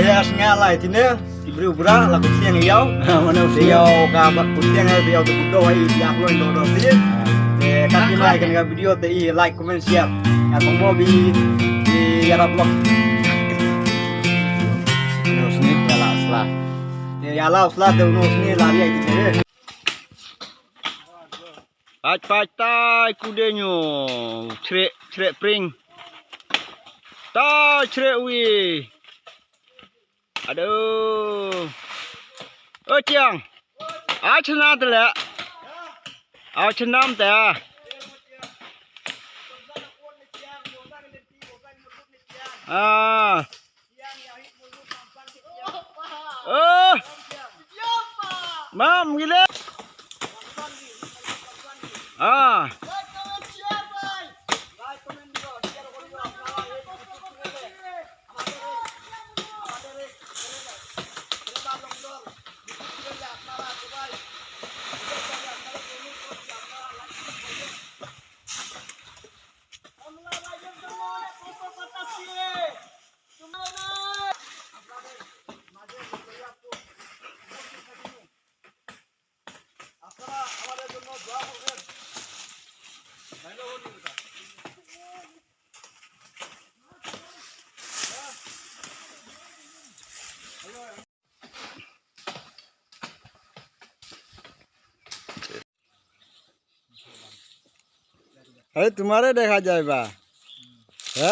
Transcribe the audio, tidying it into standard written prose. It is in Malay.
dia sengalai tine diberi ubra la kusiang liau Mana liau ka kusiang liau tu budo ai biak lo do sih kaki mai kan video te like comment share ya mau bi di arab blog Terus ni jalan selah. ya la usla te unos ni lari ai tine Pac-pac kudenyo. Cerek pring. Ta cerek wi. Aduh. Oh Chiang. Chena tu lah. Chenam tu. Oh. Mam gila. अरे तुम्हारे देखा जाए बा है